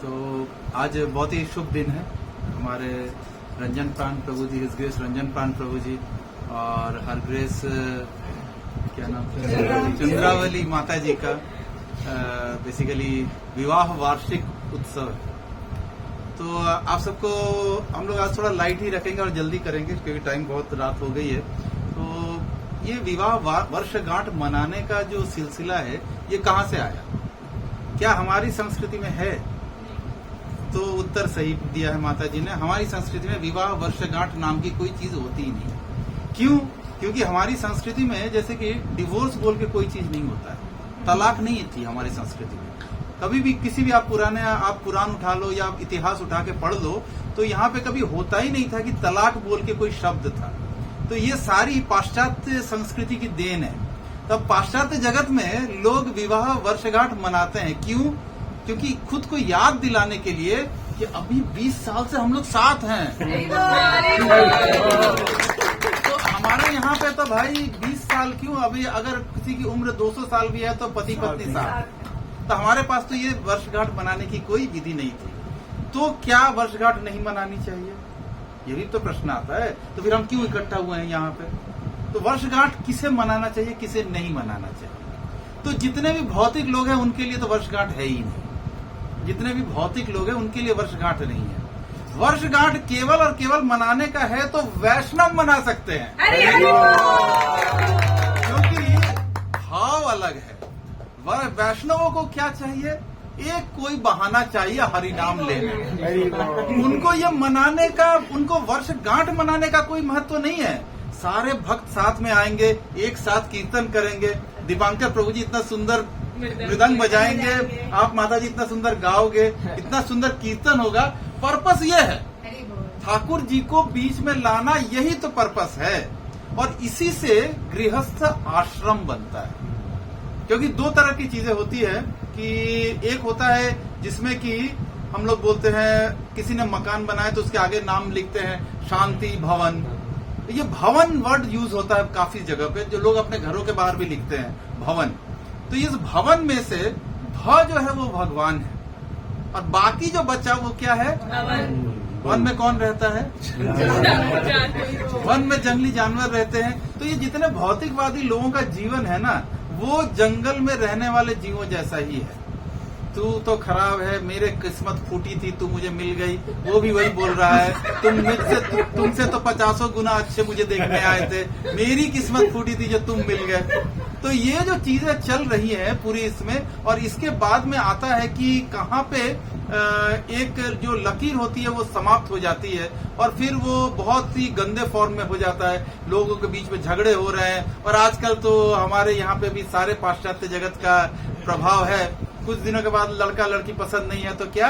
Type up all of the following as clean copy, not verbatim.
तो आज बहुत ही शुभ दिन है। हमारे रंजन प्राण प्रभु जी, हिज ग्रेस रंजन प्राण प्रभु जी और हर ग्रेस क्या नाम है, चंद्रावली माता जी का बेसिकली विवाह वार्षिक उत्सव है। तो आप सबको हम लोग आज थोड़ा लाइट ही रखेंगे और जल्दी करेंगे क्योंकि टाइम बहुत रात हो गई है। तो ये विवाह वर्षगांठ मनाने का जो सिलसिला है ये कहाँ से आया, क्या हमारी संस्कृति में है? तो उत्तर सही दिया है माता जी ने। हमारी संस्कृति में विवाह वर्षगांठ नाम की कोई चीज होती ही नहीं। क्यों? क्योंकि हमारी संस्कृति में जैसे कि डिवोर्स बोल के कोई चीज नहीं होता है, तलाक नहीं थी हमारी संस्कृति में। कभी भी किसी भी आप पुराण उठा लो या इतिहास उठा के पढ़ लो तो यहाँ पे कभी होता ही नहीं था कि तलाक बोल के कोई शब्द था। तो ये सारी पाश्चात्य संस्कृति की देन है। तब पाश्चात्य जगत में लोग विवाह वर्षगांठ मनाते हैं। क्यों? क्योंकि खुद को याद दिलाने के लिए कि अभी 20 साल से हम लोग साथ हैं। तो हमारे यहाँ पे तो भाई 20 साल क्यों, अभी अगर किसी की उम्र 200 साल भी है तो पति पत्नी साथ। तो हमारे पास तो ये वर्षगांठ मनाने की कोई विधि नहीं थी। तो क्या वर्षगांठ नहीं मनानी चाहिए, ये भी तो प्रश्न आता है। तो फिर हम क्यों इकट्ठा हुए हैं यहाँ पे? तो वर्षगांठ किसे मनाना चाहिए, किसे नहीं मनाना चाहिए? तो जितने भी भौतिक लोग हैं उनके लिए तो वर्षगांठ है ही नहीं। जितने भी भौतिक लोग हैं उनके लिए वर्षगांठ नहीं है। वर्षगांठ केवल और केवल मनाने का है तो वैष्णव मना सकते हैं, क्योंकि भाव अलग है। वैष्णवों को क्या चाहिए? एक कोई बहाना चाहिए हरिनाम लेने। उनको ये मनाने का, उनको वर्षगांठ मनाने का कोई महत्व नहीं है। सारे भक्त साथ में आएंगे, एक साथ कीर्तन करेंगे। दीपांकर प्रभु जी इतना सुंदर मृदंग बजाएंगे, आप माता जी इतना सुंदर गाओगे, इतना सुंदर कीर्तन होगा। पर्पस ये है, ठाकुर जी को बीच में लाना, यही तो पर्पस है। और इसी से गृहस्थ आश्रम बनता है। क्योंकि दो तरह की चीजें होती है कि एक होता है जिसमें कि हम लोग बोलते हैं किसी ने मकान बनाया तो उसके आगे नाम लिखते हैं शांति भवन। ये भवन वर्ड यूज होता है काफी जगह पे, जो लोग अपने घरों के बाहर भी लिखते हैं भवन। तो इस भवन में से भ जो है वो भगवान है और बाकी जो बचा वो क्या है? वन में कौन रहता है? वन में जंगली जानवर रहते हैं। तो ये जितने भौतिकवादी लोगों का जीवन है ना, वो जंगल में रहने वाले जीवों जैसा ही है। तू तो खराब है, मेरे किस्मत फूटी थी, तू मुझे मिल गई, वो भी वही बोल रहा है। तुमसे तो 50 गुना अच्छे मुझे देखने आए थे, मेरी किस्मत फूटी थी जो तुम मिल गए। तो ये जो चीजें चल रही है पूरी इसमें, और इसके बाद में आता है कि कहाँ पे एक जो लकीर होती है वो समाप्त हो जाती है और फिर वो बहुत ही गंदे फॉर्म में हो जाता है। लोगों के बीच में झगड़े हो रहे हैं और आजकल तो हमारे यहाँ पे भी सारे पाश्चात्य जगत का प्रभाव है। कुछ दिनों के बाद लड़का लड़की पसंद नहीं है तो क्या,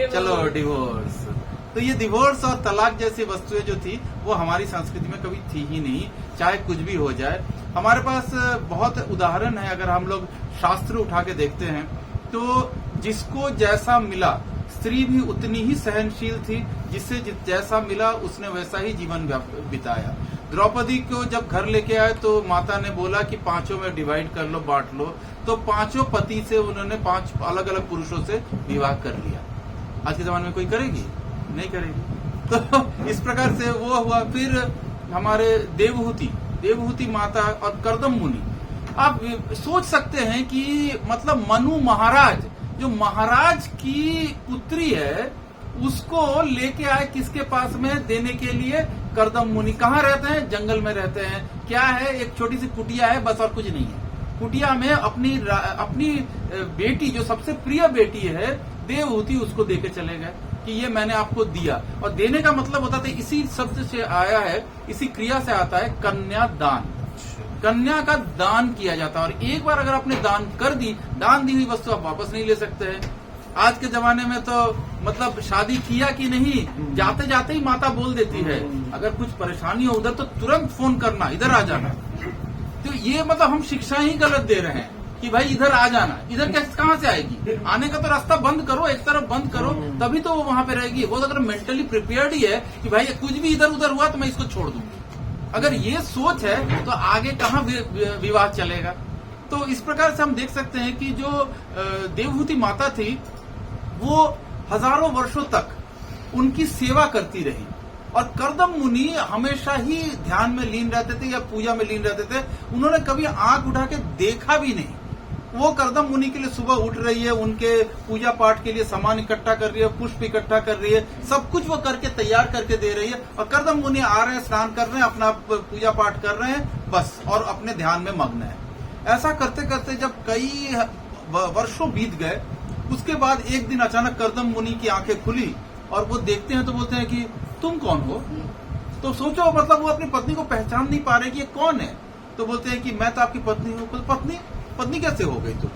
चलो डिवोर्स। तो ये डिवोर्स और तलाक जैसी वस्तुएं जो थी वो हमारी संस्कृति में कभी थी ही नहीं, चाहे कुछ भी हो जाए। हमारे पास बहुत उदाहरण है, अगर हम लोग शास्त्र उठा के देखते हैं तो जिसको जैसा मिला, स्त्री भी उतनी ही सहनशील थी, जिससे जैसा मिला उसने वैसा ही जीवन बिताया। द्रौपदी को जब घर लेके आए तो माता ने बोला कि 5 में डिवाइड कर लो, बांट लो। तो 5 पति से उन्होंने 5 अलग अलग पुरुषों से विवाह कर लिया। आज के जमाने में कोई करेगी? नहीं करेगी। तो इस प्रकार से वो हुआ। फिर हमारे देवहूति माता और कर्दम मुनि, आप सोच सकते हैं कि मतलब मनु महाराज, जो महाराज की पुत्री है, उसको लेके आए किसके पास में देने के लिए? कर्दम मुनि। कहाँ रहते हैं? जंगल में रहते हैं। क्या है? एक छोटी सी कुटिया है, बस और कुछ नहीं है। कुटिया में अपनी बेटी, जो सबसे प्रिय बेटी है देवहूति, उसको देके चले गए कि ये मैंने आपको दिया। और देने का मतलब होता था, इसी शब्द से आया है, इसी क्रिया से आता है कन्यादान। कन्या का दान किया जाता है और एक बार अगर आपने दान कर दी, दान दी हुई वस्तु आप वापस नहीं ले सकते हैं। आज के जमाने में तो मतलब शादी किया कि नहीं, जाते जाते ही माता बोल देती है अगर कुछ परेशानी हो उधर तो तुरंत फोन करना, इधर आ जाना। तो ये मतलब हम शिक्षा ही गलत दे रहे हैं कि भाई इधर आ जाना। इधर कहाँ से आएगी? आने का तो रास्ता बंद करो, एक तरफ बंद करो, तभी तो वो वहां पे रहेगी। वो अगर मेंटली प्रिपेयर्ड ही है कि भाई कुछ भी इधर उधर हुआ तो मैं इसको छोड़ दूंगी, अगर ये सोच है तो आगे कहाँ विवाह चलेगा। तो इस प्रकार से हम देख सकते हैं कि जो देवहूति माता थी वो हजारों वर्षों तक उनकी सेवा करती रही। और कर्दम मुनि हमेशा ही ध्यान में लीन रहते थे या पूजा में लीन रहते थे, उन्होंने कभी आंख उठा के देखा भी नहीं। वो कर्दम मुनि के लिए सुबह उठ रही है, उनके पूजा पाठ के लिए सामान इकट्ठा कर रही है, पुष्प इकट्ठा कर रही है, सब कुछ वो करके तैयार करके दे रही है। और कर्दम मुनि आ रहे हैं, स्नान कर रहे हैं, अपना पूजा पाठ कर रहे हैं बस, और अपने ध्यान में मग्न है। ऐसा करते करते जब कई वर्षों बीत गए, उसके बाद एक दिन अचानक कर्दम मुनि की आंखें खुली और वो देखते हैं तो बोलते हैं कि तुम कौन हो? तो सोचो, मतलब वो अपनी पत्नी को पहचान नहीं पा रहे कि ये कौन है। तो बोलते हैं कि मैं तो आपकी पत्नी हूँ। तो पत्नी कैसे हो गई? तो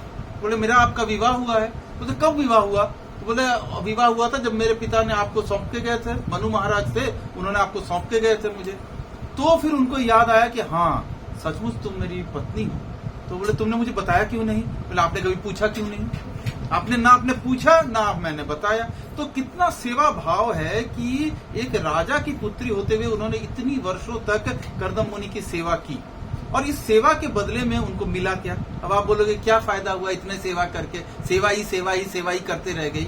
बोले मेरा आपका विवाह हुआ है। बोले कब विवाह हुआ? तो बोले विवाह हुआ था जब मेरे पिता ने आपको सौंप के गए थे, मनु महाराज थे, उन्होंने आपको सौंप के गए थे मुझे। तो फिर उनको याद आया कि हाँ सचमुच तुम मेरी पत्नी हो। तो बोले तुमने मुझे बताया क्यों नहीं? बोले आपने कभी पूछा क्यों नहीं? आपने ना आपने पूछा ना मैंने बताया। तो कितना सेवा भाव है कि एक राजा की पुत्री होते हुए उन्होंने इतनी वर्षों तक कर्दम मुनि की सेवा की, और इस सेवा के बदले में उनको मिला क्या? अब आप बोलोगे क्या फायदा हुआ इतने सेवा करके? सेवा ही करते रह गई।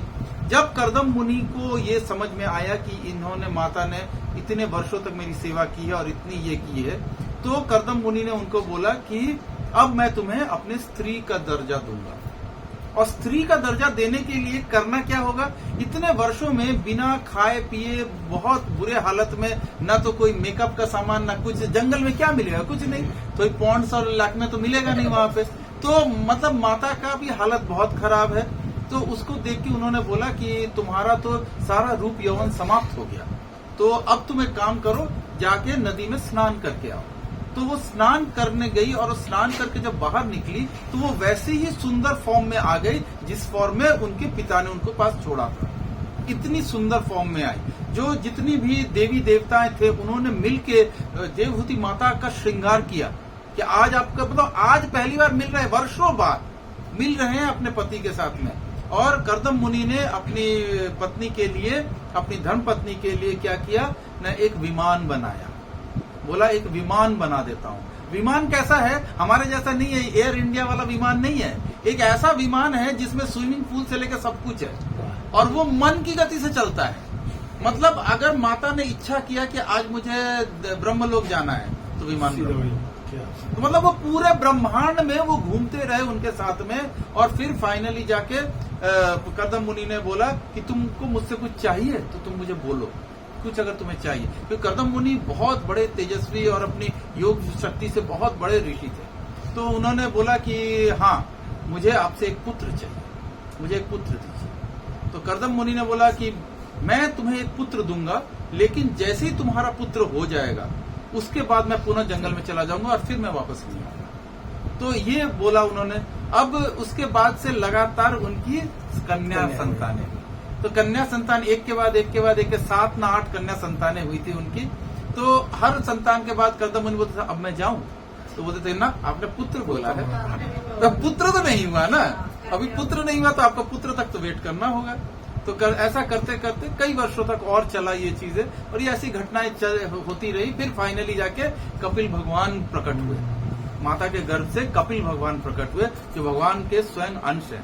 जब कर्दम मुनि को ये समझ में आया कि इन्होंने, माता ने इतने वर्षों तक मेरी सेवा की है और इतनी ये की है, तो कर्दम मुनि ने उनको बोला कि अब मैं तुम्हें अपने स्त्री का दर्जा दूंगा। और स्त्री का दर्जा देने के लिए करना क्या होगा? इतने वर्षों में बिना खाए पिए, बहुत बुरे हालत में, न तो कोई मेकअप का सामान, न कुछ, जंगल में क्या मिलेगा? कुछ नहीं। तो पॉन्ड्स और लैक्मे तो मिलेगा नहीं वहां पे। तो मतलब माता का भी हालत बहुत खराब है। तो उसको देख के उन्होंने बोला कि तुम्हारा तो सारा रूप यौवन समाप्त हो गया, तो अब तुम एक काम करो, जाके नदी में स्नान करके आओ। तो वो स्नान करने गई, और स्नान करके जब बाहर निकली तो वो वैसे ही सुंदर फॉर्म में आ गई जिस फॉर्म में उनके पिता ने उनको पास छोड़ा था। इतनी सुंदर फॉर्म में आई। जो जितनी भी देवी देवताएं थे उन्होंने मिलके देवहूति माता का श्रृंगार किया कि आज आपका मतलब आज पहली बार मिल रहे हैं, वर्षों बाद मिल रहे हैं अपने पति के साथ में। और कर्दम मुनि ने अपनी पत्नी के लिए, अपनी धर्म पत्नी के लिए क्या किया न, एक विमान बनाया। बोला एक विमान बना देता हूँ। विमान कैसा है? हमारे जैसा नहीं है, एयर इंडिया वाला विमान नहीं है। एक ऐसा विमान है जिसमें स्विमिंग पूल से लेकर सब कुछ है, और वो मन की गति से चलता है। मतलब अगर माता ने इच्छा किया कि आज मुझे ब्रह्मलोक जाना है तो विमान तो मतलब वो पूरे ब्रह्मांड में वो घूमते रहे उनके साथ में। और फिर फाइनली जाके कर्दम मुनि ने बोला कि तुमको मुझसे कुछ चाहिए तो तुम मुझे बोलो, कुछ अगर तुम्हें चाहिए। क्योंकि कर्दम मुनि बहुत बड़े तेजस्वी और अपनी योग शक्ति से बहुत बड़े ऋषि थे। तो उन्होंने बोला कि हाँ मुझे आपसे एक पुत्र चाहिए, मुझे एक पुत्र दीजिए। तो कर्दम मुनि ने बोला कि मैं तुम्हें एक पुत्र दूंगा, लेकिन जैसे ही तुम्हारा पुत्र हो जाएगा उसके बाद मैं पुनः जंगल में चला जाऊंगा और फिर मैं वापस नहीं आऊंगा। तो ये बोला उन्होंने। अब उसके बाद से लगातार उनकी कन्या संतानें, तो कन्या संतान एक के बाद एक 7 ना 8 कन्या संतानें हुई थी उनकी। तो हर संतान के बाद कर्दम मुनि बोलते थे अब मैं जाऊं, तो बोलते थे ना आपने पुत्र बोला है, तो पुत्र तो नहीं हुआ ना, अभी पुत्र नहीं हुआ तो आपका पुत्र तक तो वेट करना होगा। तो ऐसा करते करते कई वर्षों तक और चला ये चीजें, और ये ऐसी घटनाएं होती रही। फिर फाइनली जाके कपिल भगवान प्रकट हुए, माता के गर्भ से कपिल भगवान प्रकट हुए जो भगवान के स्वयं अंश हैं।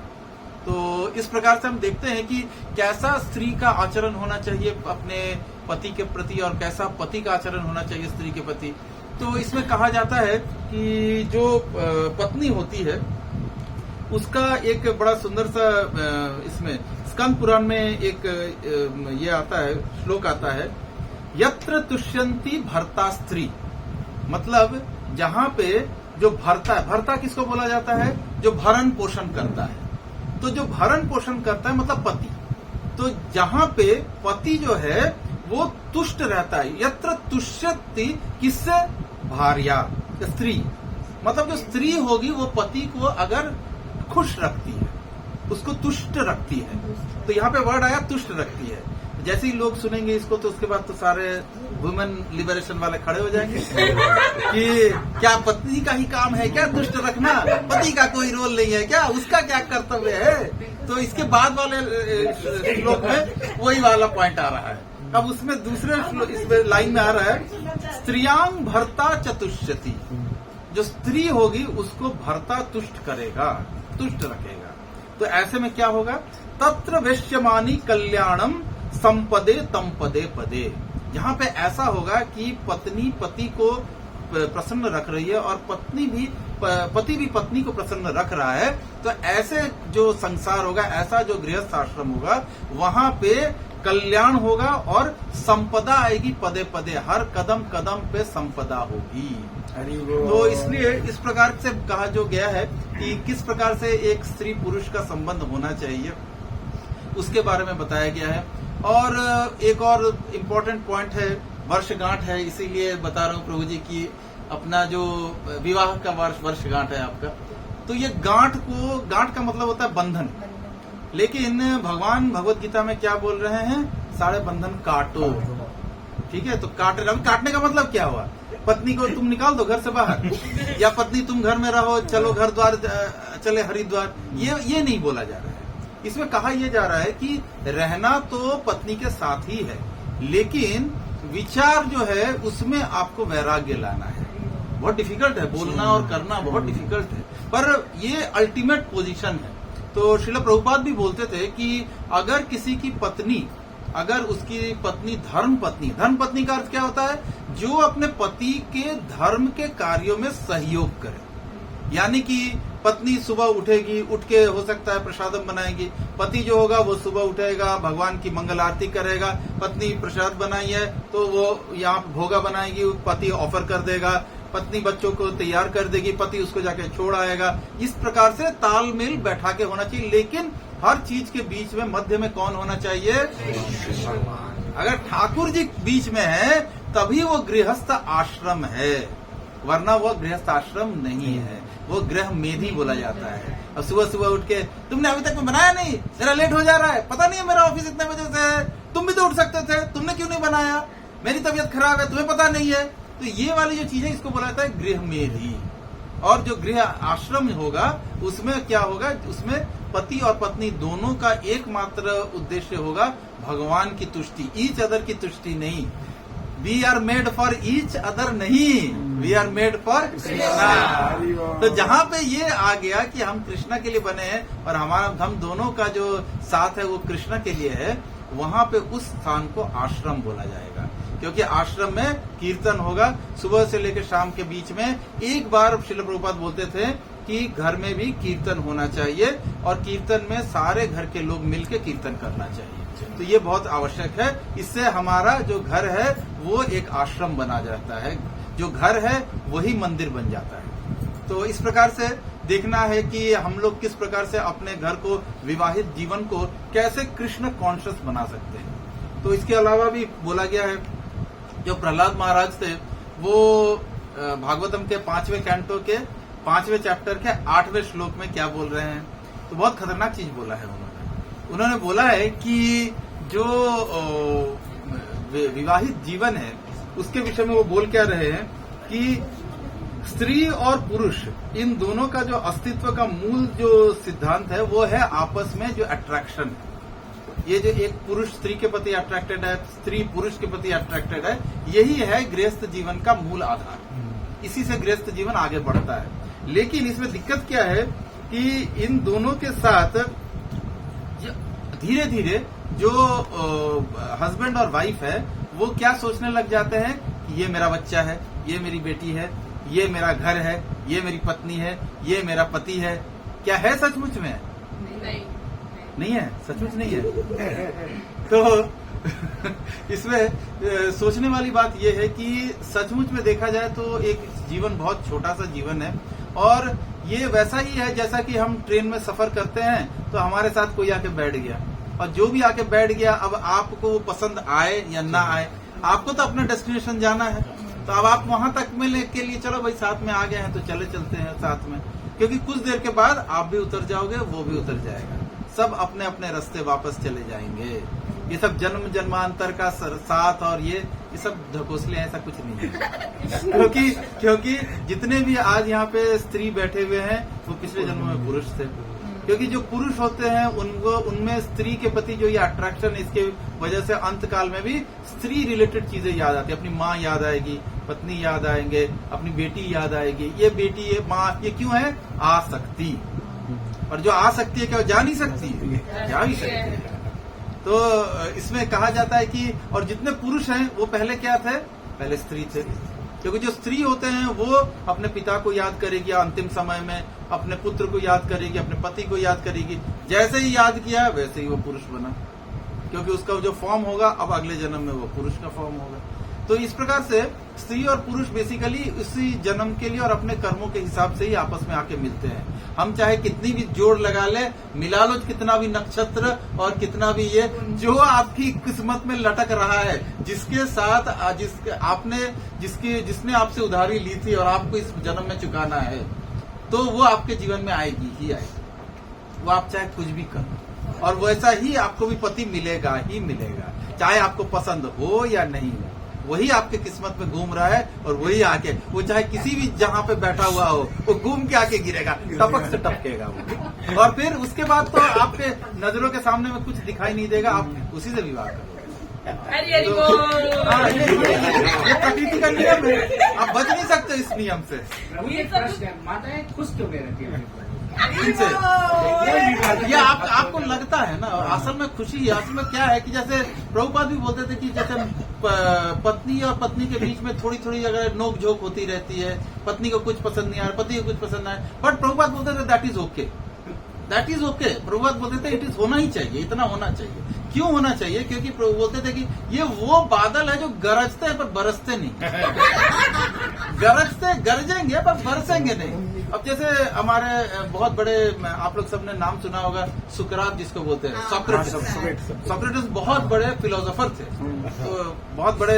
तो इस प्रकार से हम देखते हैं कि कैसा स्त्री का आचरण होना चाहिए अपने पति के प्रति और कैसा पति का आचरण होना चाहिए स्त्री के प्रति। तो इसमें कहा जाता है कि जो पत्नी होती है उसका एक बड़ा सुंदर सा इसमें स्कंद पुराण में एक ये आता है, श्लोक आता है, यत्र तुष्यंती भर्ता स्त्री। मतलब जहाँ पे जो भर्ता है, भर्ता किसको बोला जाता है? जो भरण पोषण करता है। तो जो भरण पोषण करता है मतलब पति। तो जहाँ पे पति जो है वो तुष्ट रहता है, यत्र तुष्यति, किससे? भार्या, स्त्री। मतलब जो स्त्री होगी वो पति को अगर खुश रखती है, उसको तुष्ट रखती है। तो यहाँ पे वर्ड आया तुष्ट रखती है। जैसे ही लोग सुनेंगे इसको तो उसके बाद तो सारे वुमेन लिबरेशन वाले खड़े हो जाएंगे कि क्या पत्नी का ही काम है क्या तुष्ट रखना? पति का कोई रोल नहीं है क्या? उसका क्या कर्तव्य है? तो इसके बाद वाले श्लोक में वही वाला पॉइंट आ रहा है। अब उसमें दूसरे इसमें लाइन में आ रहा है, स्त्रियांग भर्ता चतुष्यति। जो स्त्री होगी उसको भर्ता तुष्ट करेगा, तुष्ट रखेगा। तो ऐसे में क्या होगा तत्र वेश्यमानी कल्याणम संपदे तम पदे पदे। जहां पे ऐसा होगा कि पत्नी पति को प्रसन्न रख रही है और पति भी पत्नी को प्रसन्न रख रहा है, तो ऐसे जो संसार होगा, ऐसा जो गृहस्थ आश्रम होगा, वहां पे कल्याण होगा और संपदा आएगी पदे पदे, हर कदम कदम पे संपदा होगी। तो इसलिए इस प्रकार से कहा जो गया है कि किस प्रकार से एक स्त्री पुरुष का संबंध होना चाहिए, उसके बारे में बताया गया है। और एक और इम्पोर्टेंट पॉइंट है, वर्षगांठ है, इसीलिए बता रहा हूँ प्रभु जी की अपना जो विवाह का वर्षगांठ है आपका। तो ये गांठ का मतलब होता है बंधन, लेकिन भगवान भगवत गीता में क्या बोल रहे हैं, सारे बंधन काटो। ठीक है, तो काटने का मतलब क्या हुआ, पत्नी को तुम निकाल दो घर से बाहर, या पत्नी तुम घर में रहो, चलो घर द्वार चले हरिद्वार, ये नहीं बोला जा रहा है। इसमें कहा यह जा रहा है कि रहना तो पत्नी के साथ ही है, लेकिन विचार जो है उसमें आपको वैराग्य लाना है। बहुत डिफिकल्ट है, बोलना और करना बहुत डिफिकल्ट है, पर ये अल्टीमेट पोजीशन है। तो श्रील प्रभुपाद भी बोलते थे कि अगर किसी की पत्नी, अगर उसकी पत्नी धर्म पत्नी का अर्थ क्या होता है, जो अपने पति के धर्म के कार्यों में सहयोग करे। यानी कि पत्नी सुबह उठेगी, उठ के हो सकता है प्रसादम बनाएगी, पति जो होगा वो सुबह उठेगा, भगवान की मंगल आरती करेगा, पत्नी प्रसाद बनाई है तो वो यहाँ भोगा बनाएगी, पति ऑफर कर देगा, पत्नी बच्चों को तैयार कर देगी, पति उसको जाके छोड़ आएगा। इस प्रकार से तालमेल बैठा के होना चाहिए, लेकिन हर चीज के बीच में मध्य में कौन होना चाहिए, अगर ठाकुर जी बीच में है तभी वो गृहस्थ आश्रम है, वरना वो गृहस्थ आश्रम नहीं है, वो गृह मेधी बोला जाता है। अब सुबह सुबह उठ के तुमने अभी तक बनाया नहीं, मेरा लेट हो जा रहा है, पता नहीं है मेरा ऑफिस इतने बजे से है, तुम भी तो उठ सकते थे, तुमने क्यों नहीं बनाया, मेरी तबीयत खराब है, तुम्हें पता नहीं है। तो ये वाली जो चीज है इसको बोला जाता है गृह मेधी। और जो गृह आश्रम होगा उसमें क्या होगा, उसमें पति और पत्नी दोनों का एकमात्र उद्देश्य होगा भगवान की तुष्टि, ईच अदर की तुष्टि नहीं। We are made for each other नहीं, we are made for Krishna. तो जहाँ पे ये आ गया कि हम कृष्णा के लिए बने हैं और हम दोनों का जो साथ है वो कृष्णा के लिए है, वहां पे उस स्थान को आश्रम बोला जाएगा। क्योंकि आश्रम में कीर्तन होगा सुबह से लेकर शाम के बीच में। एक बार श्रील प्रभुपाद बोलते थे कि घर में भी कीर्तन होना चाहिए और कीर्तन में सारे घर के लोग मिलकर कीर्तन करना चाहिए। तो ये बहुत आवश्यक है, इससे हमारा जो घर है वो एक आश्रम बना जाता है, जो घर है वही मंदिर बन जाता है। तो इस प्रकार से देखना है कि हम लोग किस प्रकार से अपने घर को, विवाहित जीवन को कैसे कृष्ण कॉन्शियस बना सकते हैं। तो इसके अलावा भी बोला गया है, जो प्रहलाद महाराज थे वो भागवतम के 5वें कैंटो के 5वें चैप्टर के 8वें श्लोक में क्या बोल रहे हैं, तो बहुत खतरनाक चीज बोला है उन्होंने बोला है कि जो विवाहित जीवन है उसके विषय में वो बोल क्या रहे हैं कि स्त्री और पुरुष इन दोनों का जो अस्तित्व का मूल जो सिद्धांत है वो है आपस में जो अट्रैक्शन है। ये जो एक पुरुष स्त्री के प्रति अट्रैक्टेड है, स्त्री पुरुष के प्रति अट्रैक्टेड है, यही है गृहस्थ जीवन का मूल आधार। इसी से गृहस्थ जीवन आगे बढ़ता है। लेकिन इसमें दिक्कत क्या है कि इन दोनों के साथ धीरे धीरे जो हस्बैंड और वाइफ है वो क्या सोचने लग जाते हैं कि ये मेरा बच्चा है, ये मेरी बेटी है, ये मेरा घर है, ये मेरी पत्नी है, ये मेरा पति है। क्या है सचमुच में? नहीं है, सचमुच नहीं है। तो इसमें सोचने वाली बात यह है कि सचमुच में देखा जाए तो एक जीवन बहुत छोटा सा जीवन है, और ये वैसा ही है जैसा कि हम ट्रेन में सफर करते हैं तो हमारे साथ कोई आके बैठ गया, और जो भी आके बैठ गया, अब आपको वो पसंद आए या ना आए, आपको तो अपना डेस्टिनेशन जाना है। तो अब आप वहां तक मिलने के लिए चलो भाई साथ में आ गए हैं तो चलते हैं साथ में, क्योंकि कुछ देर के बाद आप भी उतर जाओगे, वो भी उतर जाएगा, सब अपने अपने रास्ते वापस चले जाएंगे। ये सब जन्म जन्मांतर का साथ और ये सब ढकोसले, ऐसा कुछ नहीं है। क्योंकि जितने भी आज यहाँ पे स्त्री बैठे हुए हैं वो पिछले जन्म में पुरुष थे, क्योंकि जो पुरुष होते हैं उनमें स्त्री के प्रति जो ये अट्रैक्शन, इसके वजह से अंत काल में भी स्त्री रिलेटेड चीजें याद आती है। अपनी माँ याद आएगी, पत्नी याद आएंगे, अपनी बेटी याद आएगी। ये बेटी, ये माँ, ये क्यों है? आसक्ति। और जो आ सकती है क्या जा नहीं सकती? जा भी सकते हैं। तो इसमें कहा जाता है कि और जितने पुरुष हैं वो पहले क्या थे, पहले स्त्री थे, क्योंकि जो स्त्री होते हैं वो अपने पिता को याद करेगी, अंतिम समय में अपने पुत्र को याद करेगी, अपने पति को याद करेगी। जैसे ही याद किया वैसे ही वो पुरुष बना, क्योंकि उसका जो फॉर्म होगा अब अगले जन्म में वो पुरुष का फॉर्म होगा। तो इस प्रकार से स्त्री और पुरुष बेसिकली इसी जन्म के लिए और अपने कर्मों के हिसाब से ही आपस में आके मिलते हैं। हम चाहे कितनी भी जोड़ लगा ले, मिला लो कितना भी नक्षत्र और कितना भी ये, जो आपकी किस्मत में लटक रहा है, जिसके साथ जिसने आपसे उधारी ली थी और आपको इस जन्म में चुकाना है, तो वो आपके जीवन में आएगी ही आएगी। वो आप चाहे कुछ भी करो और वैसा ही आपको भी पति मिलेगा ही मिलेगा, चाहे आपको पसंद हो या नहीं हो। वही आपके किस्मत में घूम रहा है और वही आके, वो चाहे किसी भी जहां पे बैठा हुआ हो, वो घूम के आके गिरेगा, टपक से टपकेगा वो। और फिर उसके बाद तो आपके नजरों के सामने में कुछ दिखाई नहीं देगा, आप उसी से विवाह करोगे। ये प्रकृति का नियम है, आप बच नहीं सकते इस नियम से। माताएं खुश क्यों रहती है इनसे ये आपको लगता है ना, असल में खुशी, असल में क्या है कि जैसे प्रभुपाद भी बोलते थे कि जैसे पत्नी और पत्नी के बीच में थोड़ी थोड़ी अगर नोक झोंक होती रहती है, पत्नी को कुछ पसंद नहीं आ रहा, पति को कुछ पसंद नहीं आया, बट प्रभुपाद बोलते थे that is okay, that is okay. Prabhupada बोलते थे इट इज होना ही चाहिए, इतना होना चाहिए। क्यों होना चाहिए? क्योंकि प्रभु बोलते थे कि ये वो बादल है जो गरजते हैं पर बरसते नहीं। गरजेंगे पर बरसेंगे नहीं। अब जैसे हमारे बहुत बड़े, आप लोग सबने नाम सुना होगा, सुकरात जिसको बोलते हैं, सोक्रेटिस बहुत बड़े फिलोसोफर थे, तो बहुत बड़े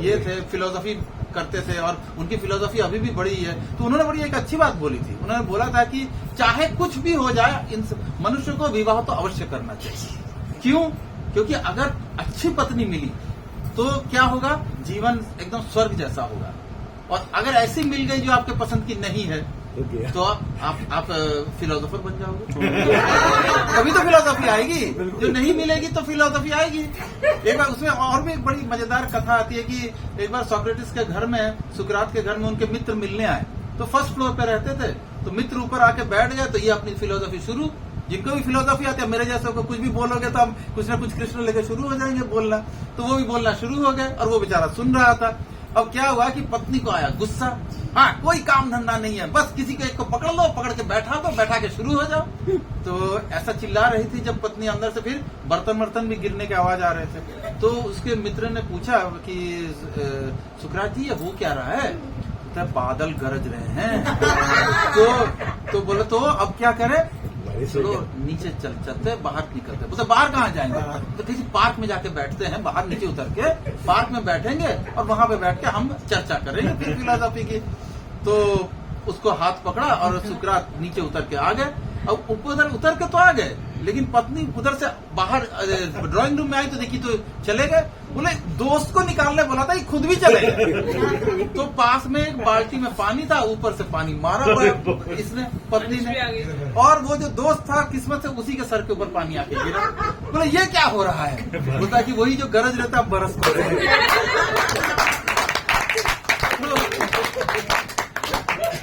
ये थे, फिलोसफी करते थे और उनकी फिलोसफी अभी भी बड़ी है। तो उन्होंने बड़ी एक अच्छी बात बोली थी, उन्होंने बोला था कि चाहे कुछ भी हो जाए, मनुष्य को विवाह तो अवश्य करना चाहिए। क्यों? क्योंकि अगर अच्छी पत्नी मिली तो क्या होगा, जीवन एकदम स्वर्ग जैसा होगा। और अगर ऐसी मिल गई जो आपके पसंद की नहीं है तो आप फिलोसोफर बन जाओगे। तभी तो फिलोसफी आएगी, जो नहीं मिलेगी तो फिलोसफी आएगी। एक बार उसमें और भी एक बड़ी मजेदार कथा आती है कि एक बार सोक्रेटिस के घर में, सुकरात के घर में उनके मित्र मिलने आए, तो फर्स्ट फ्लोर पे रहते थे, तो मित्र ऊपर आके बैठ गए, तो ये अपनी फिलोसफी शुरू। जिनको भी फिलोसफी आती है, मेरे जैसे को कुछ भी बोलोगे तो हम कुछ ना कुछ कृष्ण लेके शुरू हो जाएंगे बोलना, तो वो भी बोलना शुरू हो गए और वो बेचारा सुन रहा था। अब क्या हुआ कि पत्नी को आया गुस्सा, हाँ कोई काम धंधा नहीं है, बस किसी को एक को पकड़ लो, पकड़ के बैठा दो, बैठा के शुरू हो जाओ। तो ऐसा चिल्ला रही थी जब पत्नी अंदर से, फिर बर्तन भी गिरने के आवाज आ रहे थे। तो उसके मित्र ने पूछा कि सुकरात जी ये हो क्या रहा है? तो बादल गरज रहे हैं। तो बोले तो अब क्या करें? चलो नीचे चलते बाहर निकलते। बोलते बाहर कहाँ जाएंगे? तो किसी पार्क में जाके बैठते हैं, बाहर नीचे उतर के पार्क में बैठेंगे और वहां पे बैठ के हम चर्चा करेंगे फिर फिलोसफी की। तो उसको हाथ पकड़ा और सुकरात नीचे उतर के आ गए। अब ऊपर उतर के तो आ गए, लेकिन पत्नी उधर से बाहर ड्राइंग रूम में आई तो देखी तो चले गए। बोले दोस्त को निकालने बोला था, ये खुद भी चले गए। तो पास में एक बाल्टी में पानी था, ऊपर से पानी मारा हुआ इसने, पत्नी ने, और वो जो दोस्त था किस्मत से उसी के सर के ऊपर पानी आके गिरा। बोले ये क्या हो रहा है? बोलता कि वही जो गरज रहता है बरस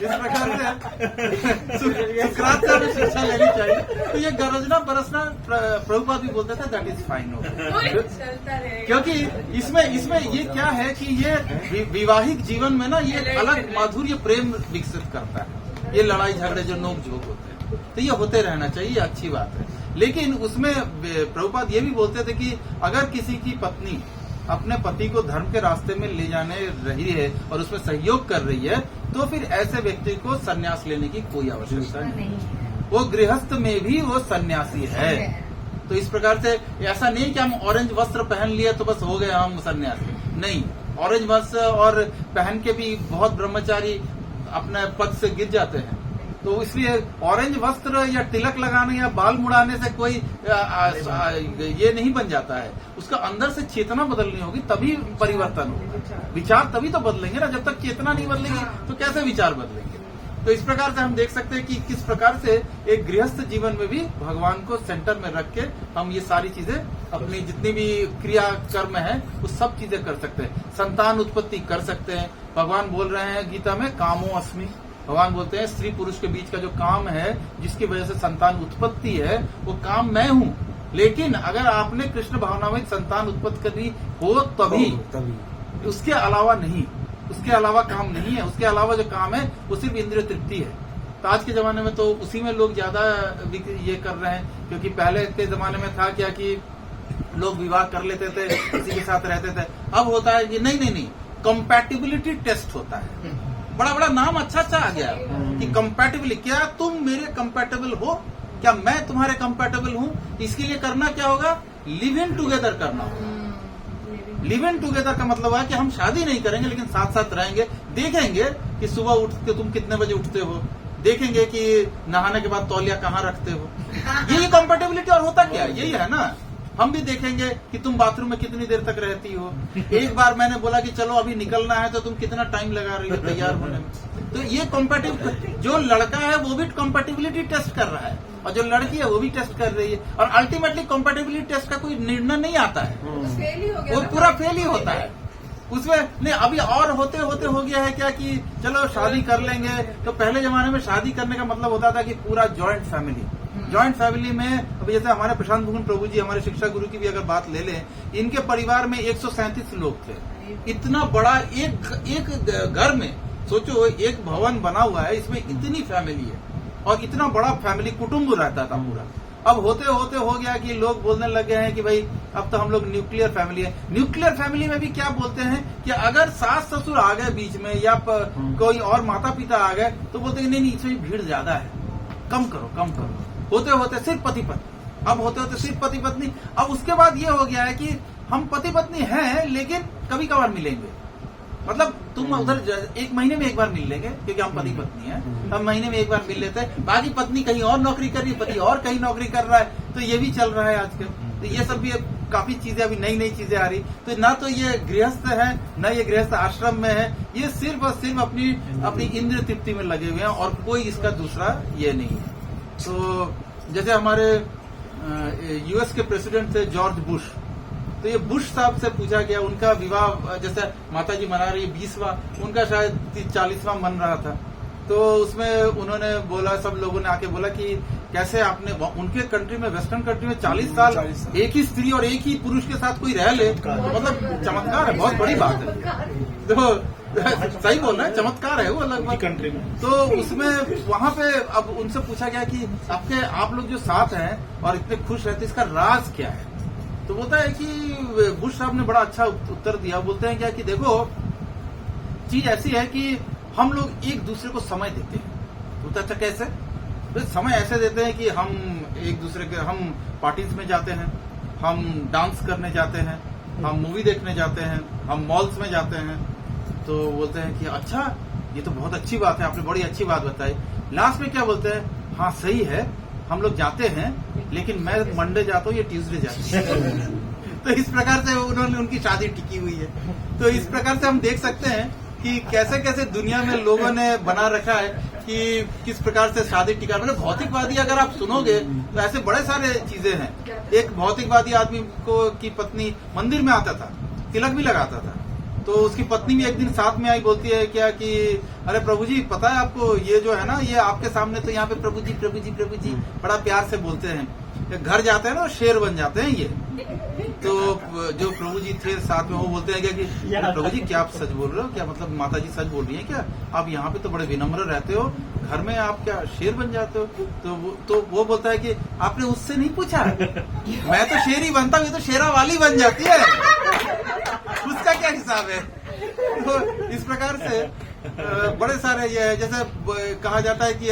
इस प्रकार से सुकरात से हमें शिक्षा लेनी चाहिए। तो ये गरजना बरसना प्रभुपाद भी बोलते थे दैट इज फाइन हो, क्योंकि इसमें ये क्या है कि ये वैवाहिक जीवन में ना ये अलग माधुर्य प्रेम विकसित करता है। ये लड़ाई झगड़े जो नोक झोंक होते हैं तो ये होते रहना चाहिए, अच्छी बात है। लेकिन उसमें प्रभुपाद ये भी बोलते थे कि अगर किसी की पत्नी अपने पति को धर्म के रास्ते में ले जाने रही है और उसमें सहयोग कर रही है, तो फिर ऐसे व्यक्ति को संन्यास लेने की कोई आवश्यकता नहीं है। वो गृहस्थ में भी वो सन्यासी है। तो इस प्रकार से ऐसा नहीं कि हम ऑरेंज वस्त्र पहन लिए तो बस हो गए हम सन्यासी, नहीं। ऑरेंज वस्त्र और पहन के भी बहुत ब्रह्मचारी अपने पद से गिर जाते हैं। तो इसलिए ऑरेंज वस्त्र या तिलक लगाने या बाल मुड़ाने से कोई ये नहीं बन जाता है। उसका अंदर से चेतना बदलनी होगी, तभी परिवर्तन होगा। विचार तभी तो बदलेंगे ना, जब तक चेतना नहीं बदलेगी तो कैसे विचार बदलेंगे? तो इस प्रकार से हम देख सकते हैं कि किस प्रकार से एक गृहस्थ जीवन में भी भगवान को सेंटर में रख के हम ये सारी चीजें, अपनी जितनी भी क्रिया कर्म है वो सब चीजें कर सकते हैं। संतान उत्पत्ति कर सकते हैं। भगवान बोल रहे हैं गीता में कामो अस्मि, भगवान बोलते हैं स्त्री पुरुष के बीच का जो काम है जिसकी वजह से संतान उत्पत्ति है, वो काम मैं हूँ। लेकिन अगर आपने कृष्ण भावनामय संतान उत्पत्ति करनी हो तभी, उसके अलावा नहीं, उसके अलावा काम नहीं है। उसके अलावा जो काम है वो सिर्फ इंद्रिय तृप्ति है। तो आज के जमाने में तो उसी में लोग ज्यादा ये कर रहे हैं, क्योंकि पहले के जमाने में था क्या कि लोग विवाह कर लेते थे, किसी के साथ रहते थे। अब होता है कि नहीं, कंपैटिबिलिटी टेस्ट होता है। बड़ा बड़ा नाम अच्छा आ गया कि कंपैटिबिलिटी, क्या तुम मेरे कंपैटिबल हो, क्या मैं तुम्हारे कंपैटिबल हूँ। इसके लिए करना क्या होगा, लिव इन टुगेदर करना होगा। लिव इन टुगेदर का मतलब है कि हम शादी नहीं करेंगे लेकिन साथ साथ रहेंगे। देखेंगे कि सुबह उठ के तुम कितने बजे उठते हो, देखेंगे कि नहाने के बाद तौलिया कहाँ रखते हो। यही कंपैटिबिलिटी, और होता क्या यही है ना। हम भी देखेंगे कि तुम बाथरूम में कितनी देर तक रहती हो। एक बार मैंने बोला कि चलो अभी निकलना है तो तुम कितना टाइम लगा रही हो तैयार होने में। तो ये कंपैटिबिलिटी, जो लड़का है वो भी कंपैटिबिलिटी टेस्ट कर रहा है और जो लड़की है वो भी टेस्ट कर रही है, और अल्टीमेटली कंपैटिबिलिटी टेस्ट का कोई निर्णय नहीं आता है, वो पूरा फेल ही होता है उसमें। नहीं, अभी और होते होते हो गया है क्या कि चलो शादी कर लेंगे। तो पहले जमाने में शादी करने का मतलब होता था कि पूरा जॉइंट फैमिली में, अभी जैसे हमारे प्रशांत भूषण प्रभु जी, हमारे शिक्षा गुरु की भी अगर बात ले लें, इनके परिवार में 137 लोग थे। इतना बड़ा एक घर में सोचो, एक भवन बना हुआ है, इसमें इतनी फैमिली है और इतना बड़ा फैमिली कुटुंब रहता था पूरा। अब होते होते हो गया कि लोग बोलने लगे हैं कि भाई अब तो हम लोग न्यूक्लियर फैमिली है। न्यूक्लियर फैमिली में भी क्या बोलते हैं कि अगर सास ससुर आ गए बीच में या कोई और माता पिता आ गए तो बोलते हैं नहीं, इसमें भीड़ ज्यादा है, कम करो। होते होते सिर्फ पति पत्नी, अब होते होते सिर्फ पति पत्नी। अब उसके बाद ये हो गया है कि हम पति पत्नी हैं लेकिन कभी कभार मिलेंगे, मतलब तुम उधर 1 महीने में एक बार मिल लेंगे क्योंकि हम पति पत्नी हैं, हम महीने में एक बार मिल लेते हैं। बाकी पत्नी कहीं और नौकरी कर रही है, पति और कहीं नौकरी कर रहा है, तो ये भी चल रहा है आजकल। तो ये सब भी काफी चीजें, अभी नई चीजें आ रही। तो ना तो ये गृहस्थ है, ना ये गृहस्थ आश्रम में है, ये सिर्फ और सिर्फ अपनी इंद्रिय तृप्ति में लगे हुए हैं और कोई इसका दूसरा ये नहीं है। तो जैसे हमारे यूएस के प्रेसिडेंट थे जॉर्ज बुश, तो ये बुश साहब से पूछा गया, उनका विवाह जैसे माता जी मना रही है 20वां, उनका शायद 40वां मन रहा था। तो उसमें उन्होंने बोला, सब लोगों ने आके बोला कि कैसे आपने, उनके कंट्री में, वेस्टर्न कंट्री में 40 साल एक ही स्त्री और एक ही पुरुष के साथ कोई रह ले, मतलब चमत्कार है, बहुत बड़ी बात है। तो सही बोल रहे हैं, चमत्कार है वो लगभग कंट्री में। तो उसमें वहां पे अब उनसे पूछा गया कि आप लोग जो साथ हैं और इतने खुश रहते, इसका राज क्या है। तो बोलता है कि बुश साहब ने बड़ा अच्छा उत्तर दिया। बोलते हैं क्या कि देखो, चीज ऐसी है कि हम लोग एक दूसरे को समय देते हैं। तो अच्छा कैसे? तो समय ऐसे देते हैं कि हम एक दूसरे के, हम पार्टीज में जाते हैं, हम डांस करने जाते हैं, हम मूवी देखने जाते हैं, हम मॉल्स में जाते हैं। तो बोलते हैं कि अच्छा, ये तो बहुत अच्छी बात है, आपने बड़ी अच्छी बात बताई। लास्ट में क्या बोलते हैं, हाँ सही है, हम लोग जाते हैं लेकिन मैं मंडे जाता हूँ, ये ट्यूसडे जाती है। तो इस प्रकार से उन्होंने, उनकी शादी टिकी हुई है। तो इस प्रकार से हम देख सकते हैं कि कैसे कैसे दुनिया में लोगों ने बना रखा है कि किस प्रकार से शादी टिका। मतलब भौतिकवादी अगर आप सुनोगे तो ऐसे बड़े सारे चीजें हैं। एक भौतिकवादी आदमी को की पत्नी मंदिर में आता था, तिलक भी लगाता था, तो उसकी पत्नी भी एक दिन साथ में आई, बोलती है क्या कि अरे प्रभु जी, पता है आपको ये जो है ना, ये आपके सामने तो यहाँ पे प्रभु जी बड़ा प्यार से बोलते हैं, घर जाते हैं ना शेर बन जाते हैं ये। तो जो प्रभु जी थे साथ में, वो बोलते हैं क्या कि प्रभु जी क्या आप सच बोल रहे हो क्या, मतलब माता जी सच बोल रही है क्या, आप यहाँ पे तो बड़े विनम्र रहते हो, घर में आप क्या शेर बन जाते हो। तो वो बोलता है कि आपने उससे नहीं पूछा, मैं तो शेर ही बनता हूँ, ये तो शेरा वाली बन जाती है, उसका क्या हिसाब है। तो इस प्रकार से बड़े सारे ये है। जैसे कहा जाता है कि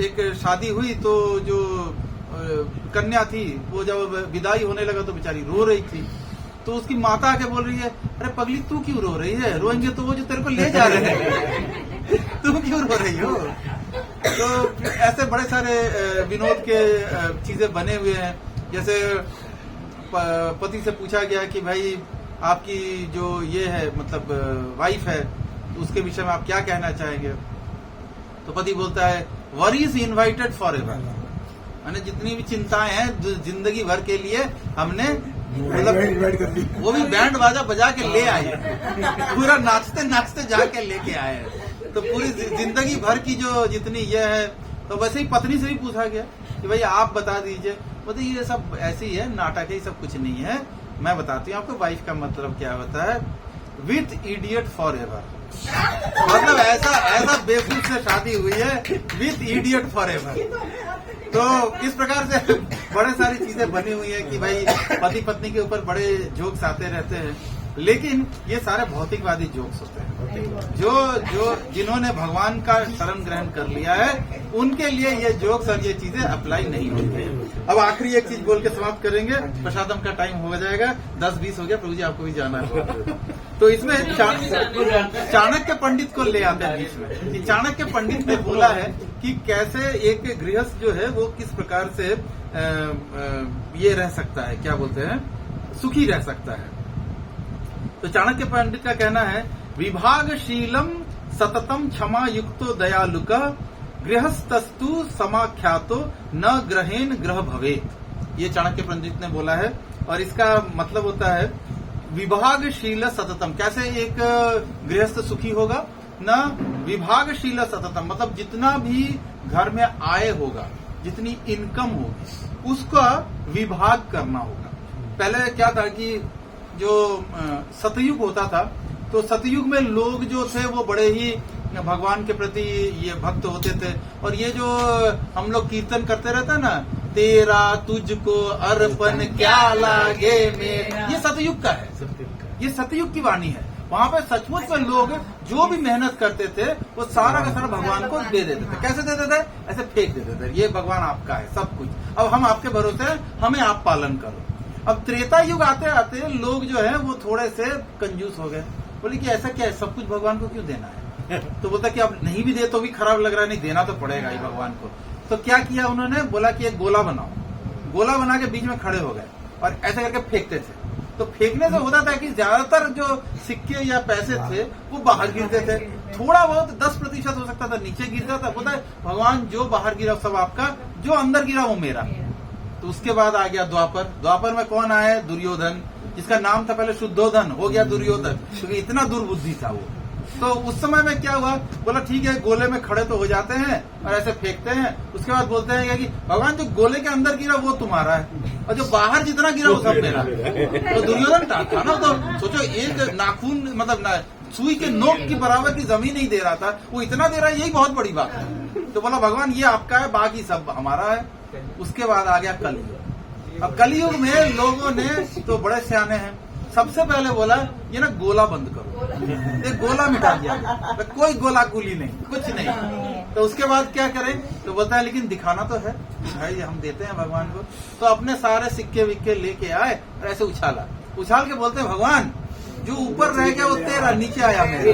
एक शादी हुई तो जो कन्या थी वो जब विदाई होने लगा तो बेचारी रो रही थी। तो उसकी माता आके बोल रही है, अरे पगली तू क्यों रो रही है, रोएंगे तो वो जो तेरे को ले जा रहे हैं, तुम क्यों रो रही हो। तो ऐसे बड़े सारे विनोद के चीजें बने हुए हैं। जैसे पति से पूछा गया कि भाई आपकी जो ये है, मतलब वाइफ है, तो उसके विषय में आप क्या कहना चाहेंगे। तो पति बोलता है, वरीज इनवाइटेड फॉर एवर, यानी जितनी भी चिंताएं हैं जिंदगी भर के लिए हमने, मतलब वो भी बैंड बाजा बजा के ले आए, पूरा नाचते नाचते जाके लेके आए। तो पूरी जिंदगी भर की जो जितनी ये है। तो वैसे ही पत्नी से भी पूछा गया कि भाई आप बता दीजिए बोलते ये सब ऐसे ही है, नाटक है, सब कुछ नहीं है। मैं बताती हूँ आपको वाइफ का मतलब क्या होता है। विथ इडियट फॉर एवर, मतलब ऐसा बेवकूफ से शादी हुई है, विथ इडियट फॉर एवर। तो इस प्रकार से बड़े सारी चीजें बनी हुई है कि भाई पति पत्नी के ऊपर बड़े जोक्स आते रहते हैं, लेकिन ये सारे भौतिकवादी जोक्स होते हैं। जो जिन्होंने भगवान का शरण ग्रहण कर लिया है उनके लिए ये जोक्स और ये चीजें अप्लाई नहीं होती है। अब आखिरी एक चीज बोल के समाप्त करेंगे, प्रसादम का टाइम हो जाएगा, 10-20 हो गया। प्रभु जी आपको भी जाना है। तो इसमें चाणक्य पंडित को ले आते हैं बीच में कि चाणक्य पंडित ने बोला है कि कैसे एक गृहस्थ जो है वो किस प्रकार से ये रह सकता है, क्या बोलते हैं, सुखी रह सकता है। तो चाणक्य पंडित का कहना है, विभागशीलम सततम क्षमा युक्तो दयालुक गृहस्थस्तु समाख्यातो न ग्रहेन ग्रह भवेत। ये चाणक्य पंडित ने बोला है और इसका मतलब होता है विभागशील सततम। कैसे एक गृहस्थ सुखी होगा न, विभागशील सततम मतलब जितना भी घर में आय होगा, जितनी इनकम होगी उसका विभाग करना होगा। पहले क्या था कि जो सतयुग होता था तो सतयुग में लोग जो थे वो बड़े ही भगवान के प्रति ये भक्त होते थे। और ये जो हम लोग कीर्तन करते रहते हैं ना, तेरा तुझको अर्पण क्या लागे मेरा, ये सतयुग का है, ये सतयुग की वाणी है। वहाँ पे सचमुच में लोग जो भी मेहनत करते थे वो सारा का सारा भगवान को दे देते थे। कैसे देते थे? ऐसे फेंक देते थे, ये भगवान आपका है सब कुछ, अब हम आपके भरोसे हैं, हमें आप पालन करो। अब त्रेता युग आते आते लोग जो है वो थोड़े से कंजूस हो गए, बोले कि ऐसा क्या है, सब कुछ भगवान को क्यों देना है। तो बोलता कि अब नहीं भी दे तो भी खराब लग रहा है, नहीं देना तो पड़ेगा ही भगवान को। तो क्या किया उन्होंने, बोला कि एक गोला बनाओ, गोला बना के बीच में खड़े हो गए और ऐसे करके फेंकते थे। तो फेंकने से होता था कि ज्यादातर जो सिक्के या पैसे थे वो बाहर गिरते थे, थोड़ा बहुत 10% हो सकता था नीचे गिरता था। बोलता है भगवान जो बाहर गिरा सब आपका, जो अंदर गिरा वो मेरा। तो उसके बाद आ गया द्वापर। द्वापर में कौन आया? दुर्योधन, जिसका नाम था पहले शुद्धोधन, हो गया दुर्योधन, क्योंकि इतना दुर्बुद्धि था वो। तो उस समय में क्या हुआ, बोला ठीक है गोले में खड़े तो हो जाते हैं और ऐसे फेंकते हैं। उसके बाद बोलते हैं कि भगवान जो गोले के अंदर गिरा वो तुम्हारा है और जो बाहर जितना गिरा वो सब मेरा। तो दुर्योधन था ना, तो सोचो एक नाखून मतलब सुई के नोक की बराबर की जमीन नहीं दे रहा था, वो इतना दे रहा है, यही बहुत बड़ी बात है। तो बोला भगवान ये आपका है, बाकी सब हमारा है। उसके बाद आ गया कलयुग। अब कलयुग में लोगों ने तो बड़े सियाने हैं, सबसे पहले बोला ये ना गोला बंद करो, एक गोला मिटा दिया, कोई गोला गुली नहीं, कुछ नहीं। तो उसके बाद क्या करें, तो बोलता है लेकिन दिखाना तो है भाई, हम देते हैं भगवान को। तो अपने सारे सिक्के विक्के लेके आए और ऐसे उछाला, उछाल के बोलते हैं भगवान जो ऊपर रह गया वो तेरा, नीचे आया मेरा।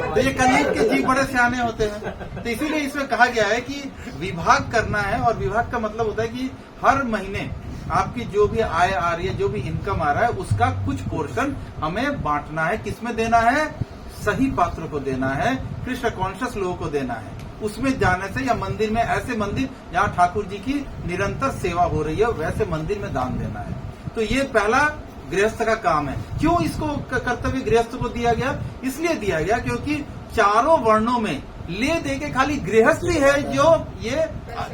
तो ये कलयुग के जीव बड़े सियाने होते हैं। तो इसीलिए इसमें कहा गया है कि विभाग करना है, और विभाग का मतलब होता है कि हर महीने आपकी जो भी आय आ रही है, जो भी इनकम आ रहा है, उसका कुछ पोर्शन हमें बांटना है। किसमें देना है? सही पात्र को देना है, कृष्ण कॉन्शियस लोगों को देना है। उसमें जाने से, या मंदिर में, ऐसे मंदिर जहाँ ठाकुर जी की निरंतर सेवा हो रही है वैसे मंदिर में दान देना है। तो ये पहला गृहस्थ का काम है। क्यों इसको कर्तव्य गृहस्थ को दिया गया? इसलिए दिया गया क्योंकि चारों वर्णों में ले दे के खाली गृहस्थ ही है जो ये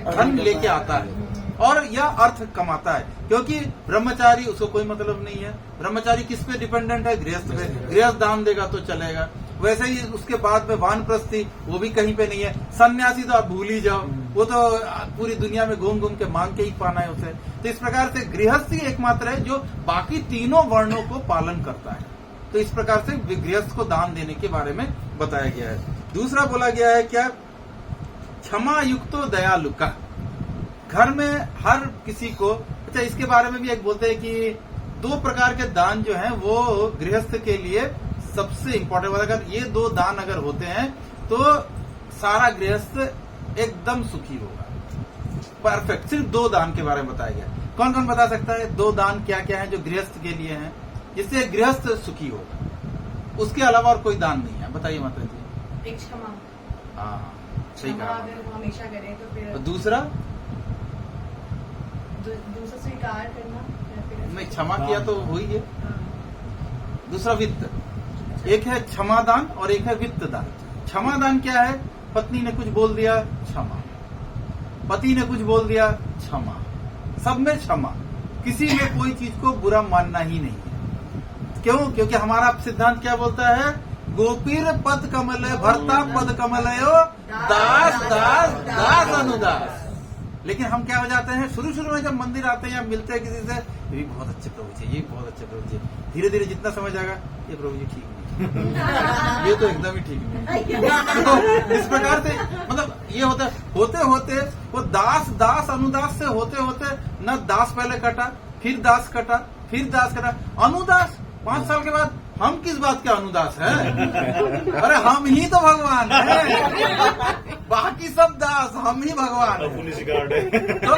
धन लेके आता है और यह अर्थ कमाता है। क्योंकि ब्रह्मचारी, उसको कोई मतलब नहीं है। ब्रह्मचारी किस पे डिपेंडेंट है? गृहस्थ पे। गृहस्थ दान देगा तो चलेगा। वैसे ही उसके बाद में वानप्रस्थी, वो भी कहीं पे नहीं है। सन्यासी तो आप भूल ही जाओ, वो तो पूरी दुनिया में घूम घूम के मांग के ही पाना है उसे। तो इस प्रकार से गृहस्थ ही एकमात्र है जो बाकी तीनों वर्णों को पालन करता है। तो इस प्रकार से गृहस्थ को दान देने के बारे में बताया गया है। दूसरा बोला गया है क्या? क्षमा युक्तो दयालुका। घर में हर किसी को, अच्छा इसके बारे में भी एक बोलते हैं कि 2 प्रकार के दान जो हैं वो गृहस्थ के लिए सबसे इम्पोर्टेंट। अगर ये 2 दान अगर होते हैं तो सारा गृहस्थ एकदम सुखी होगा, परफेक्ट। सिर्फ 2 दान के बारे में बताया गया। कौन कौन बता सकता है 2 दान क्या क्या है जो गृहस्थ के लिए हैं, जिससे गृहस्थ सुखी होगा? उसके अलावा और कोई दान नहीं है, बताइए माता जी। एक क्षमा, हाँ सही कहा। अगर वो हमेशा करें तो फिर दूसरा स्वीकार करना, या फिर नहीं, क्षमा किया तो हो ही है। हाँ। दूसरा वित्त। एक है क्षमा दान और एक है वित्त दान। क्षमा दान क्या है? पत्नी ने कुछ बोल दिया, क्षमा। पति ने कुछ बोल दिया, क्षमा। सब में क्षमा, किसी में कोई चीज को बुरा मानना ही नहीं है। क्यों? क्योंकि हमारा सिद्धांत क्या बोलता है? गोपीर पद कमलय भरता पद कमलयो दास दास दास अनुदास। लेकिन हम क्या हो जाते हैं, शुरू में जब मंदिर आते हैं या मिलते हैं किसी से, ये भी बहुत अच्छे प्रभु जी, ये बहुत अच्छे प्रभु जी, धीरे धीरे जितना समझ आएगा ये प्रभु जी ठीक नहीं ये तो एकदम ही ठीक नहीं। तो इस प्रकार से मतलब ये होता है, होते होते वो दास दास अनुदास से होते होते न दास पहले कटा, फिर दास कटा, फिर दास कटा, अनुदास। 5 साल के बाद हम किस बात के अनुदास हैं? अरे हम ही तो भगवान हैं, बाकी सब दास, हम ही भगवान हैं। पुलिस गार्ड है। तो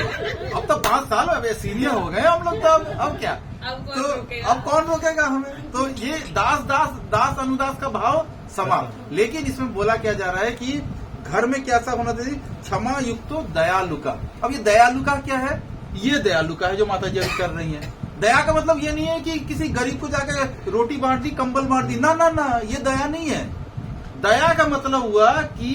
अब तो 5 साल अब सीनियर हो गए हम लोग, तो अब क्या, तो अब कौन रोकेगा हमें? तो ये दास दास दास अनुदास का भाव समा। लेकिन इसमें बोला क्या जा रहा है कि घर में कैसा होना चाहिए? क्षमा युक्तो दयालु का। अब ये दयालु का क्या है? ये दयालु का है जो माता जी अभी कर रही है। दया का मतलब ये नहीं है कि किसी गरीब को जाकर रोटी बांट दी, कंबल बांट दी, ना ना ना, ये दया नहीं है। दया का मतलब हुआ कि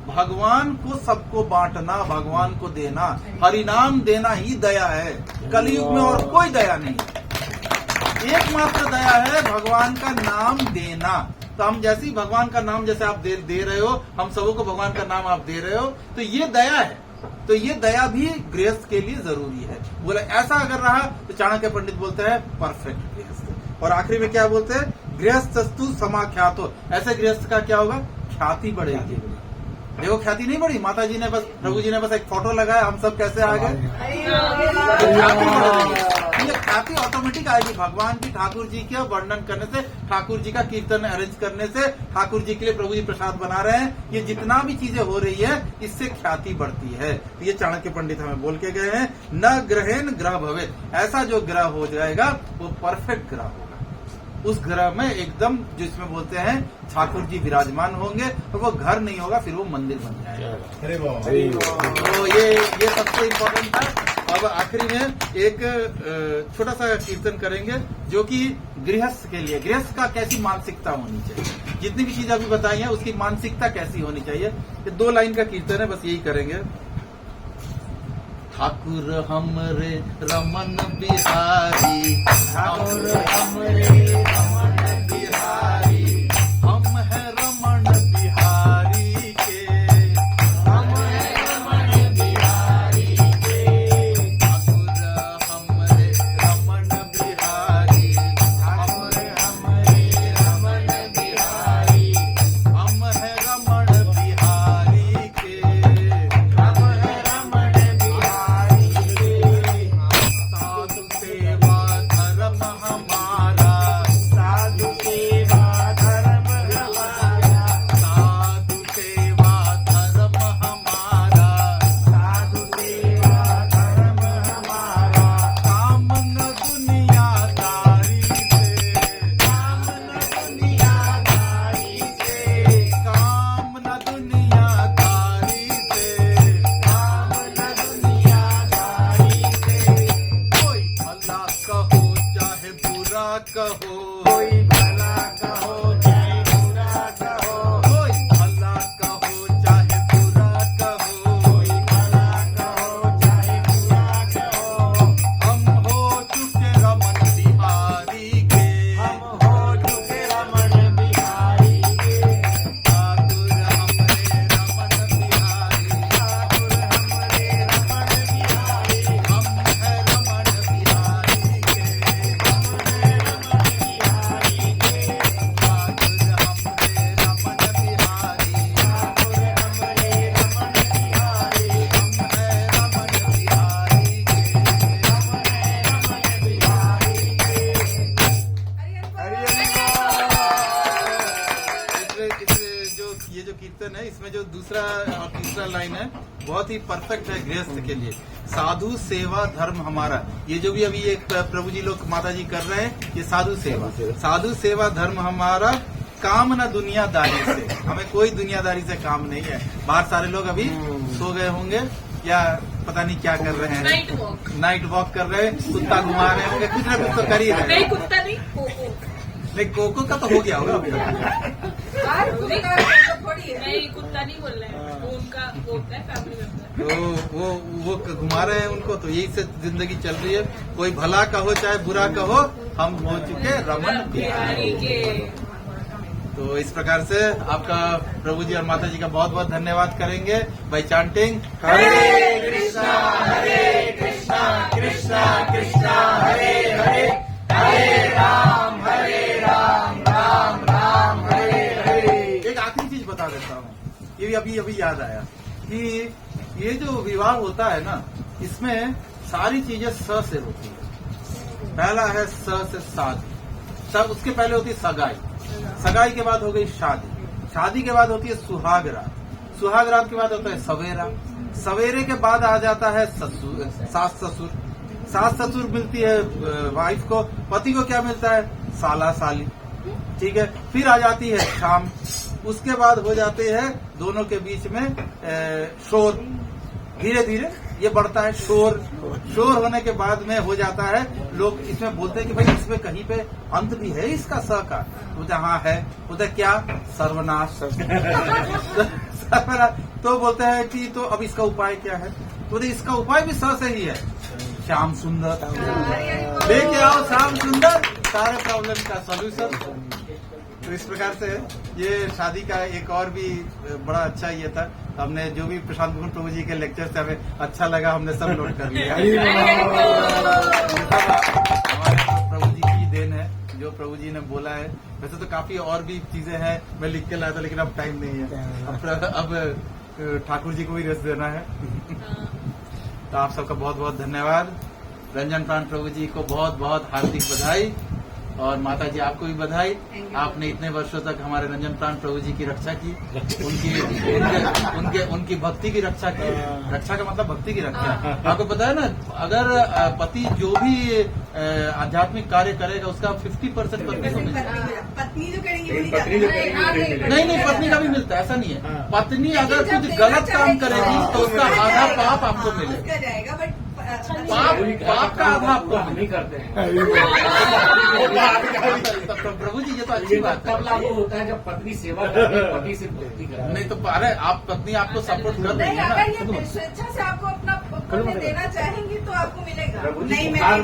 भगवान को सबको बांटना, भगवान को देना, हरिनाम देना ही दया है। कलयुग में और कोई दया नहीं है। एकमात्र दया है भगवान का नाम देना। तो हम जैसे ही भगवान का नाम जैसे आप दे रहे हो, हम सबों को भगवान का नाम आप दे रहे हो, तो ये दया है। तो ये दया भी गृहस्थ के लिए जरूरी है। बोले ऐसा अगर रहा तो चाणक्य पंडित बोलते हैं परफेक्ट गृहस्थ। और आखिरी में क्या बोलते हैं? गृहस्थस्तु समाख्यातो। ऐसे गृहस्थ का क्या होगा? ख्याति बढ़ेगी। देखो ख्याति नहीं बढ़ी, माता जी ने बस, प्रभु जी ने बस एक फोटो लगाया, हम सब कैसे आ गए? ख्याति बढ़ेगी। ये ख्याति ऑटोमेटिक आएगी भगवान की, ठाकुर जी के वर्णन करने से, ठाकुर जी का कीर्तन अरेंज करने से, ठाकुर जी के लिए प्रभु जी प्रसाद बना रहे हैं, ये जितना भी चीजें हो रही है इससे ख्याति बढ़ती है। तो ये चाणक्य पंडित हमें बोल के गए हैं, न ग्रहेन ग्रह भवेत्। ऐसा जो ग्रह हो जाएगा वो परफेक्ट ग्रह होगा। उस ग्रह में एकदम जिसमें बोलते हैं ठाकुर जी विराजमान होंगे, और वो घर नहीं होगा, फिर वो मंदिर बन जाएगा। अरे वाह। तो ये सबसे इम्पोर्टेंट था। अब आखिरी में एक छोटा सा कीर्तन करेंगे जो कि गृहस्थ के लिए, गृहस्थ का कैसी मानसिकता होनी चाहिए, जितनी भी चीजें अभी बताई हैं उसकी मानसिकता कैसी होनी चाहिए। ये 2 लाइन का कीर्तन है, बस यही करेंगे। ठाकुर हमरे रमन बिहारी, ठाकुर हमरे रमन बिहारी, हम है रमन बिहारी के, हम है रमन बिहारी के। ठाकुर हमरे रमन बिहारी, हमरे रमन बिहारी, हम है रमन बिहारी के, हम है रमन बिहारी के। साधु सेवा धर्म हमारा, साधु सेवा धर्म हमारा, साधु सेवा धर्म हमारा, साधु सेवा धर्म हमारा। काम न दुनियादारी से, काम न दुनियादारी से, काम न दुनियादारी से, काम न दुनियादारी से। कोई भला कहो चाहे बुरा कहो, कोई भला कहो चाहे बुरा कहो, कोई भला कहो चाहे बुरा कहो, कोई भला कहो चाहे बुरा कहो। हम हो चुके रमन बिहारी के, हम हो चुके रमन बिहारी के। ठाकुर हमरे रमन बिहारी, ठाकुर हमरे रमन बिहारी, हम है रमन बिहारी के, हम है रमन बिहारी के। ठाकुर हमरे रमन बिहारी, ठाकुर हमरे रमन बिहारी, हम है रमन बिहारी के, हम है रमन बिहारी के। ये जो कीर्तन है इसमें जो दूसरा और तीसरा लाइन है बहुत ही परफेक्ट है गृहस्थ के लिए। साधु सेवा धर्म हमारा, ये जो भी अभी एक प्रभु जी लोग माता जी कर रहे हैं, ये साधु सेवा, साधु सेवा धर्म हमारा। काम न दुनियादारी से, हमें कोई दुनियादारी से काम नहीं है। बाहर सारे लोग अभी सो गए होंगे या पता नहीं क्या कर रहे हैं, नाइट वॉक कर रहे हैं, कुत्ता घुमा रहे होंगे, कुछ ना कुछ तो कर ही रहे नहीं, हैं। कुत्ता नहीं, नहीं, कोको का तो हो गया होगा अभी। नहीं, कुत्ता नहीं बोल रहा है, वो उनका वो होता है, फैमिली मेंबर। तो वो घुमा रहे हैं उनको, तो यही से जिंदगी चल रही है। कोई भला का हो चाहे बुरा का हो, हम हो चुके रमन बिहारी के। तो इस प्रकार से आपका प्रभु जी और माता जी का बहुत बहुत धन्यवाद करेंगे बाई चांटिंग हरे कृष्णा कृष्णा कृष्णा हरे हरे, हरे राम राम राम हरे हरे। एक आखिरी चीज बता देता हूँ, ये भी अभी याद आया कि ये जो विवाह होता है ना, इसमें सारी चीजें स से होती है। पहला है स से शादी, सब उसके पहले होती है सगाई, सगाई के बाद हो गई शादी, शादी के बाद होती है सुहागरात, सुहागरात के बाद होता है सवेरा, सवेरे के बाद आ जाता है ससुर, सास ससुर, सास ससुर मिलती है वाइफ को, पति को क्या मिलता है साला साली, ठीक है। फिर आ जाती है शाम, उसके बाद हो जाते हैं दोनों के बीच में शोर, धीरे धीरे ये बढ़ता है शोर, शोर होने के बाद में हो जाता है, लोग इसमें बोलते हैं कि भाई इसमें कहीं पे अंत भी है इसका स का, बोलते हाँ है, बोलते क्या सर्वनाश तो बोलते हैं कि तो अब इसका उपाय क्या है, बोलते इसका उपाय भी स से ही है, श्याम सुंदर लेके आओ, श्याम सुंदर सारे प्रॉब्लम का सॉल्यूशन। तो इस प्रकार से ये शादी का एक और भी बड़ा अच्छा ये था, हमने जो भी प्रशांत भूषण प्रभु जी के लेक्चर से हमें अच्छा लगा, हमने सब नोट कर लिया। हमारे प्रभु जी की देन है, जो प्रभु जी ने बोला है। वैसे तो काफी और भी चीजें हैं, मैं लिख के लाया था, लेकिन अब टाइम नहीं है, अब ठाकुर जी को भी रेस्ट देना है। तो आप सबका बहुत बहुत धन्यवाद। रंजन प्राण प्रभु जी को बहुत बहुत हार्दिक बधाई, और माता जी आपको भी बधाई। आपने इतने वर्षों तक हमारे रंजन प्राण प्रभु जी की रक्षा की, उनकी भक्ति की रक्षा की। रक्षा का मतलब भक्ति की रक्षा। आपको पता है ना, अगर पति जो भी आध्यात्मिक कार्य करेगा उसका 50% पत्नी को मिलता है। पत्नी जो करेंगी वो नहीं, नहीं, पत्नी का भी मिलता है, ऐसा नहीं है। पत्नी अगर कुछ गलत काम करेगी तो उसका आधा पाप आपको मिलेगा, जाएगा, बट पाप का आधा आपको नहीं करते हैं। प्रभु जी ये तो अच्छी बात है। तब लागू होता है जब पत्नी सेवा करती है, पति से भक्ति करती है। नहीं तो अरे आप पत्नी आपको सपोर्ट कर नहीं, देगी अगर ना। ये स्वेच्छा से आपको अपना पुण्य देना चाहेंगी तो आपको मिलेगा। प्रभु जी नहीं, पुकार- मैं